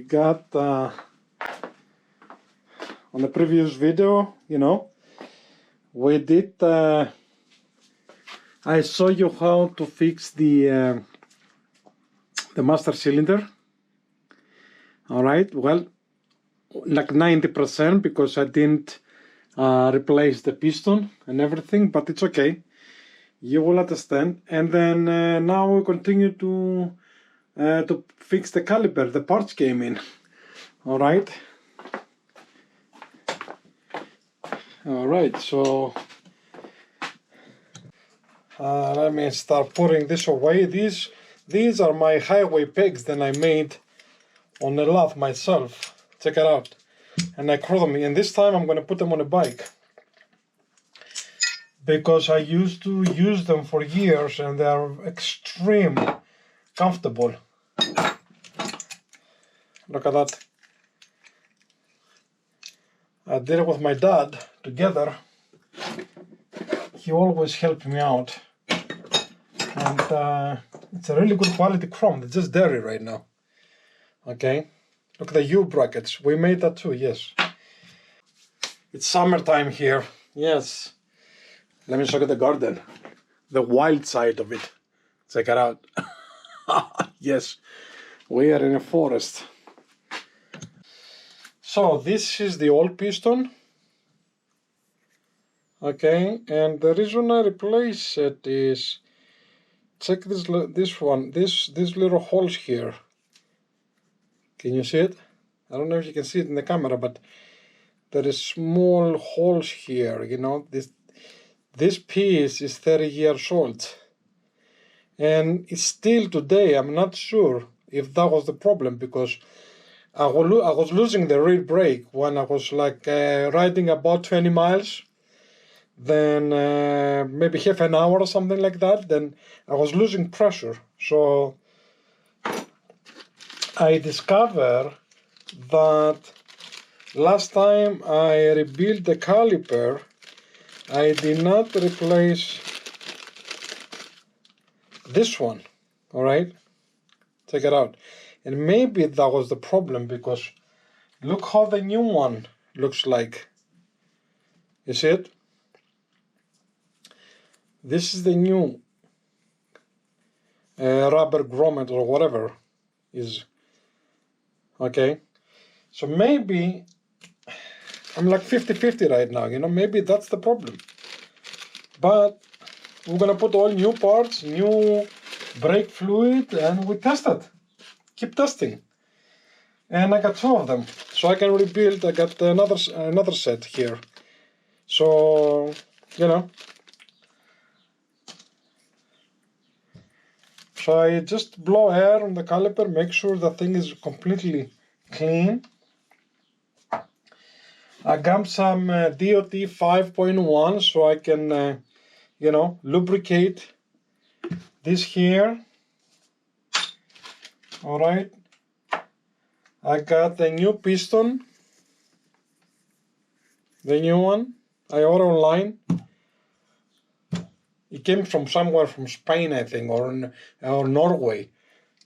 got on the previous video, we did I saw you how to fix the master cylinder. All right, well, like 90% because I didn't replace the piston and everything, but it's okay. You will understand. And then now we continue to fix the caliper. The parts came in. All right. All right. So let me start putting this away. These are my highway pegs that I made on the lathe myself. Check it out. And I curl them. And this time I'm going to put them on a bike, because I used to use them for years and they are extremely comfortable. Look at that. I did it with my dad together. He always helped me out. And it's a really good quality chrome. It's just dirty right now. Okay. Look at the U brackets. We made that too, yes. It's summertime here. Yes. Let me show you the garden. The wild side of it. Check it out. Yes. We are in a forest. So this is the old piston. Okay, and the reason I replace it is, check this one, these little holes here. Can you see it? I don't know if you can see it in the camera, but there is small holes here. This piece is 30 years old, and it's still today. I'm not sure if that was the problem, because I was losing the rear brake when I was like riding about 20 miles. Then maybe half an hour or something like that, then I was losing pressure. So I discovered that last time I rebuilt the caliper, I did not replace this one. All right, check it out. And maybe that was the problem, because look how the new one looks like. You see it? This is the new rubber grommet or whatever is. Okay, so maybe I'm like 50-50 right now, maybe that's the problem. But we're gonna put all new parts, new brake fluid, and we test it. Keep testing. And I got 2 of them, so I can rebuild. I got another set here. So, So I just blow air on the caliper, make sure the thing is completely clean. I got some DOT 5.1 so I can, lubricate this here. All right. I got the new piston, the new one. I ordered online. It came from somewhere from Spain, I think, or Norway.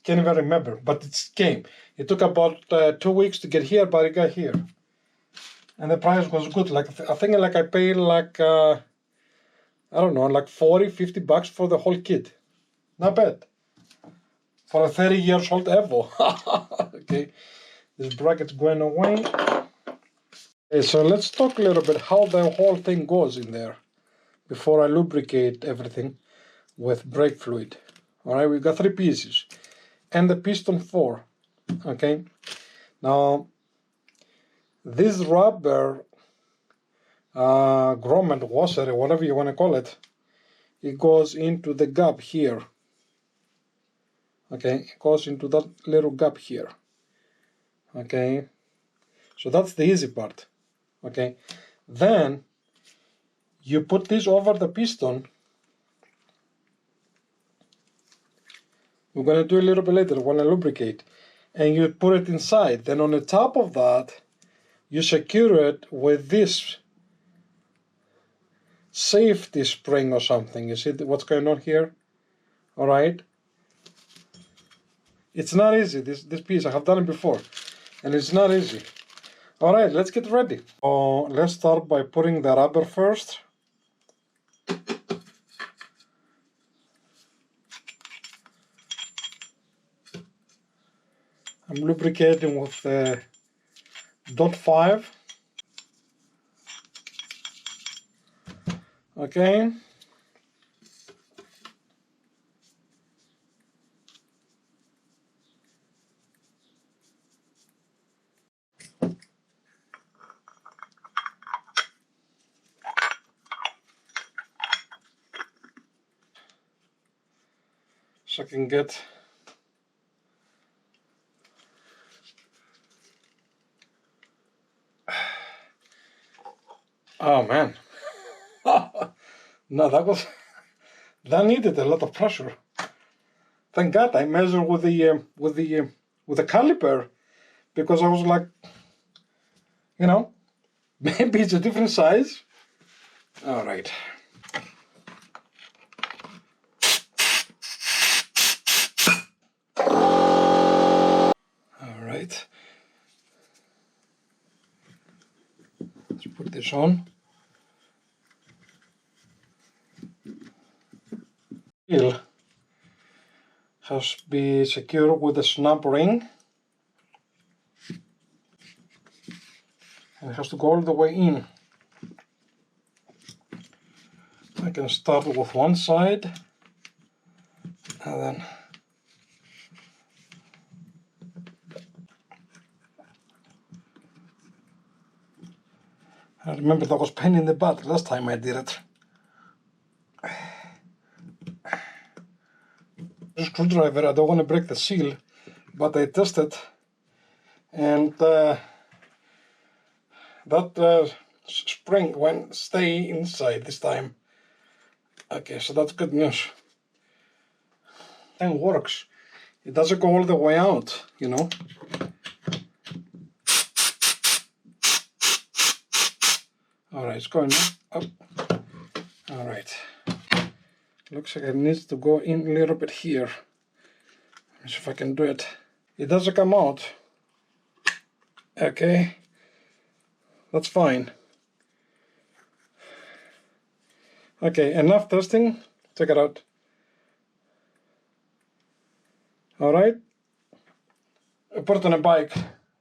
Can't even remember, but it came. It took about 2 weeks to get here, but it got here. And the price was good. I think I paid like, I don't know, like 40-50 bucks for the whole kit. Not bad. For a 30 years old Evo. Okay, this bracket's going away. Okay, so let's talk a little bit how the whole thing goes in there before I lubricate everything with brake fluid. All right, we've got 3 pieces and the piston 4. Okay, now this rubber grommet washer, or whatever you want to call it, it goes into the gap here. Okay, it goes into that little gap here. Okay, so that's the easy part. Okay, then you put this over the piston. We're going to do a little bit later when I lubricate. And you put it inside. Then on the top of that, you secure it with this safety spring or something. You see what's going on here? All right. It's not easy, this piece. I have done it before. and it's not easy. All right, let's get ready. Let's start by putting the rubber first. I'm lubricating with .5. Okay. So I can get oh man. No, that needed a lot of pressure. Thank God I measured with the caliper, because I was like, you know, maybe it's a different size. All right. All right. Let's put this on. Seal has to be secured with a snap ring, and it has to go all the way in. I can start with one side, and then I remember that was pain in the butt last time I did it. Screwdriver, I don't want to break the seal, but I tested, and that spring won't stay inside this time. Okay, so that's good news. And works. It doesn't go all the way out, you know. All right, it's going up. All right. Looks like it needs to go in a little bit here. Let's see if I can do it. It doesn't come out. Okay, that's fine. Okay, enough testing. Check it out. All right. Put it on a bike.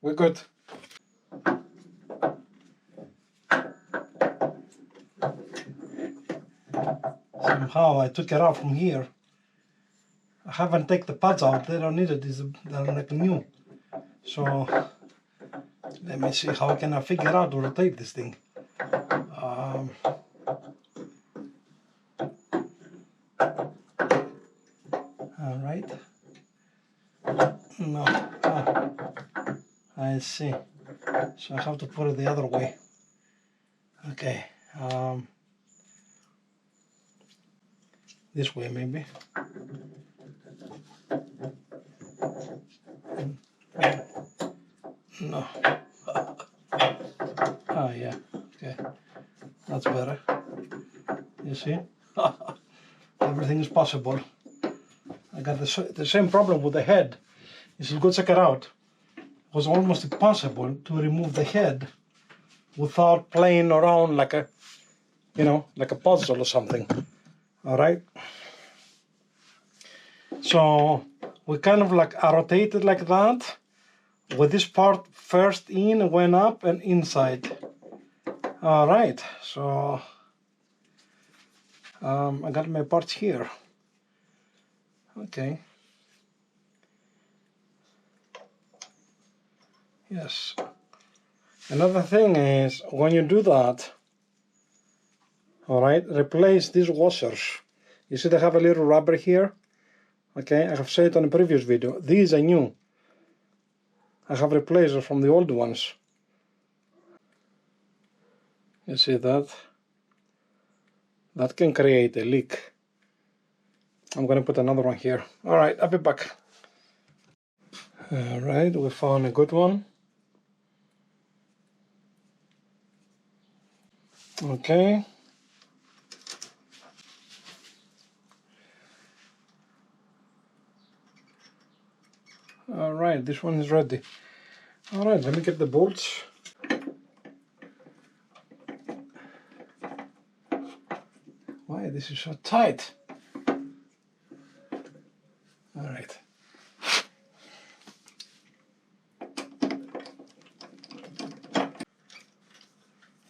We're good. Somehow I took it out from here. I haven't taken the pads out. They don't need it. They're like new. So let me see how can I figure out to rotate this thing. All right. No. I see. So I have to put it the other way. Okay. This way maybe. No. Oh yeah. Okay. That's better. You see? Everything is possible. I got the same problem with the head. You should go check it out. It was almost impossible to remove the head without playing around like a, you know, like a puzzle or something. All right. So we kind of like rotated like that, with this part first in, went up and inside. All right. So I got my parts here. Okay. Yes. Another thing is when you do that, all right, replace these washers. You see they have a little rubber here. Okay, I have said it on a previous video. These are new. I have replaced it from the old ones. You see that? That can create a leak. I'm gonna put another one here. All right, I'll be back. All right, we found a good one. Okay. All right, this one is ready. All right, let me get the bolts. Why this is so tight? All right.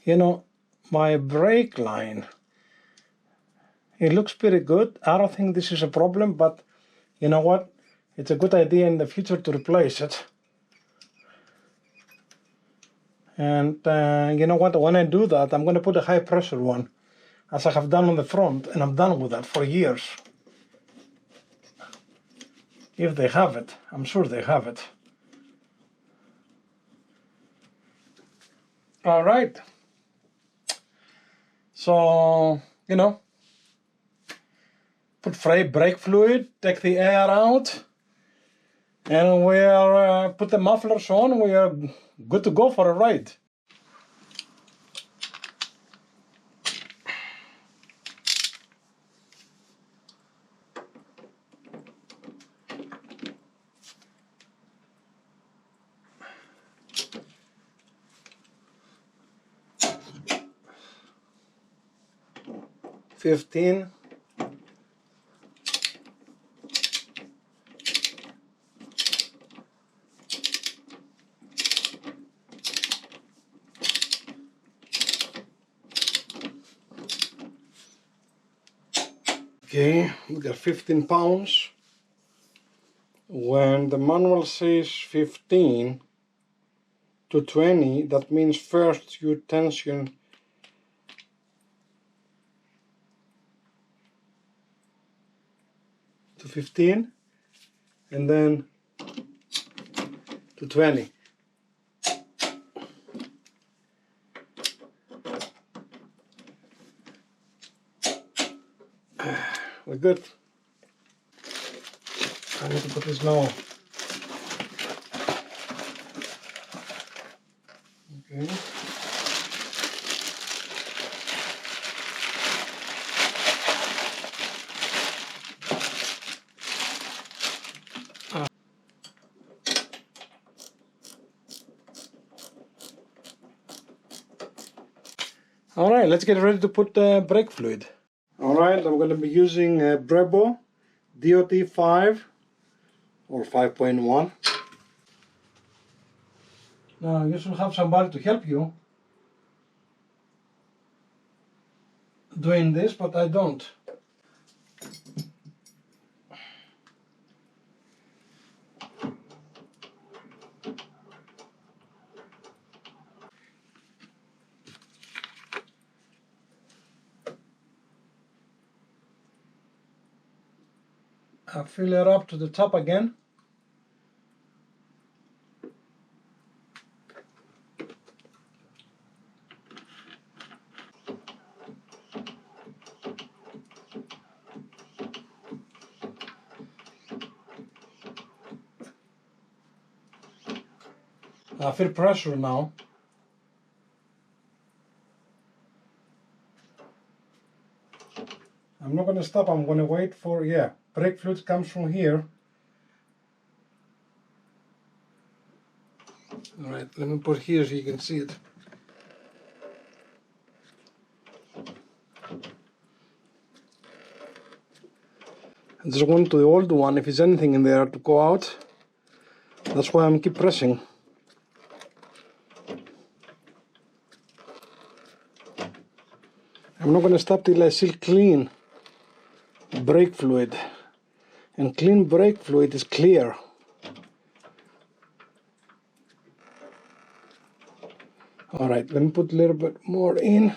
You know, my brake line, it looks pretty good. I don't think this is a problem, but you know what? It's a good idea in the future to replace it. And you know what? When I do that, I'm going to put a high pressure one, as I have done on the front, and I'm done with that for years. If they have it, I'm sure they have it. All right. So, you know, put brake fluid, take the air out, and we are put the mufflers on. We are good to go for a ride. $15. Okay, we got 15 pounds. When the manual says 15 to 20, that means first you tension to 15 and then to 20. We're good. I need to put this now. Okay. All right, let's get ready to put brake fluid. All right, I'm going to be using Brembo DOT 5 or 5.1. Now you should have somebody to help you doing this, but I don't. I fill it up to the top again. I feel pressure now. I'm not going to stop, I'm going to wait for, yeah, brake fluid comes from here. All right, let me put here so you can see it. I just want to the old one, if there's anything in there, to go out. That's why I'm keep pressing. I'm not going to stop till I see clean brake fluid. And clean brake fluid is clear. Alright, let me put a little bit more in.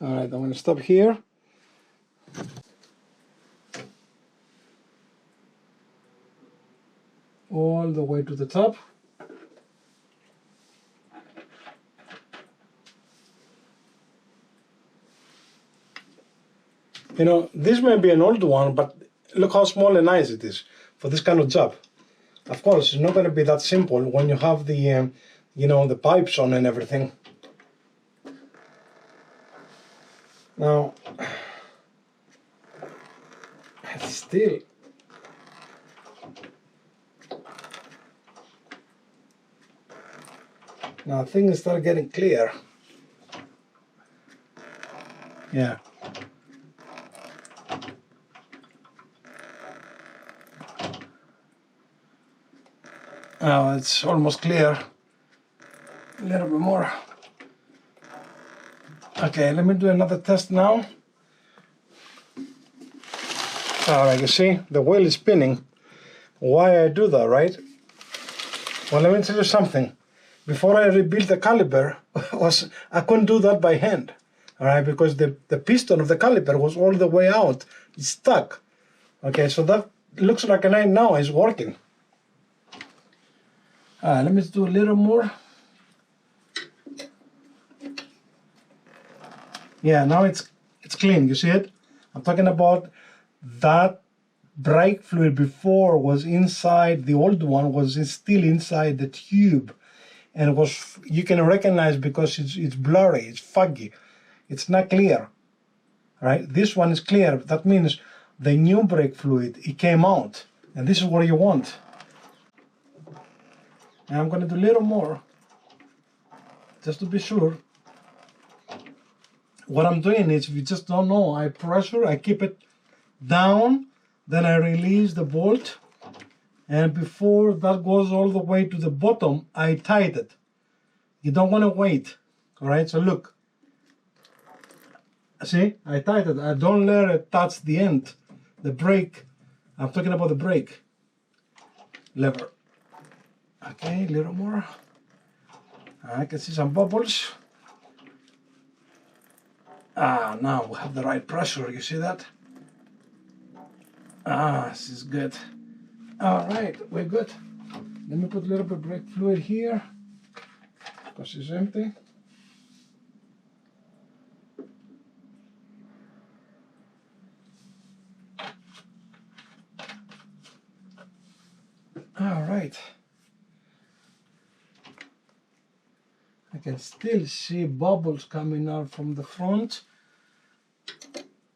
Alright, I'm going to stop here. All the way to the top. You know, this may be an old one, but look how small and nice it is for this kind of job. Of course, it's not going to be that simple when you have the, you know, the pipes on and everything. Now, Still. Now things start getting clear. Yeah. Now it's almost clear. A little bit more. Okay, let me do another test now. Alright, you see, the wheel is spinning. Why I do that, right? Well, let me tell you something. Before I rebuilt the caliper, I couldn't do that by hand. Alright, because the piston of the caliper was all the way out. It's stuck. Okay, so that looks like a nine now is working. Let me do a little more. Yeah, now it's clean, you see it? I'm talking about that brake fluid before was inside, the old one was still inside the tube, and you can recognize because it's blurry, it's foggy, it's not clear, right? This one is clear. That means the new brake fluid, it came out, and this is what you want. And I'm going to do a little more, just to be sure. What I'm doing is, if you just don't know, I pressure, I keep it down, then I release the bolt, and before that goes all the way to the bottom, I tighten it. You don't want to wait, all right? So look, see, I tighten it. I don't let it touch the end, the brake. I'm talking about the brake lever. Okay, a little more. I can see some bubbles. Now we have the right pressure, you see that? This is good. All right, we're good. Let me put a little bit of brake fluid here, because it's empty. All right. I can still see bubbles coming out from the front,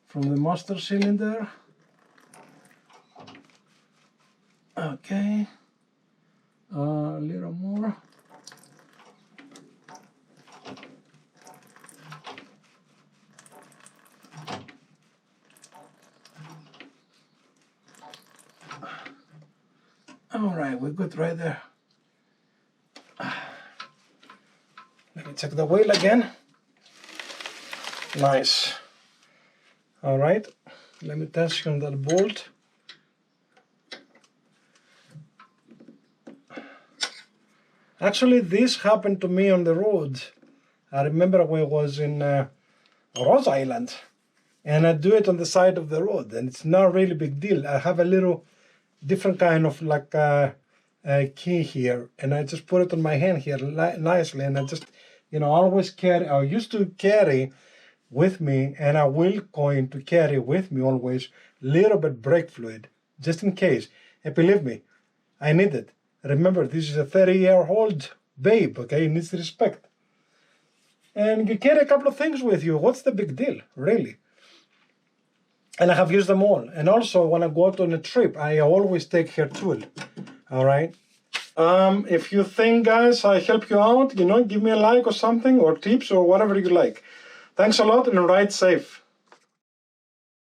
from the master cylinder. Okay, a little more. All right, we're good right there. Let me check the wheel again. Nice. All right, let me tension that bolt. Actually, this happened to me on the road. I remember when I was in Rose Island, and I do it on the side of the road, and it's not really big deal. I have a little different kind of like key here, and I just put it on my hand here nicely, and I just, always carry, I used to carry with me, and I will going to carry with me always little bit brake fluid, just in case. And believe me, I need it. Remember, this is a 30-year-old babe, okay? It needs respect. And you carry a couple of things with you. What's the big deal, really? And I have used them all. And also, when I go out on a trip, I always take her tool, all right? If you think, guys, I help you out, give me a like or something, or tips, or whatever you like. Thanks a lot, and ride safe.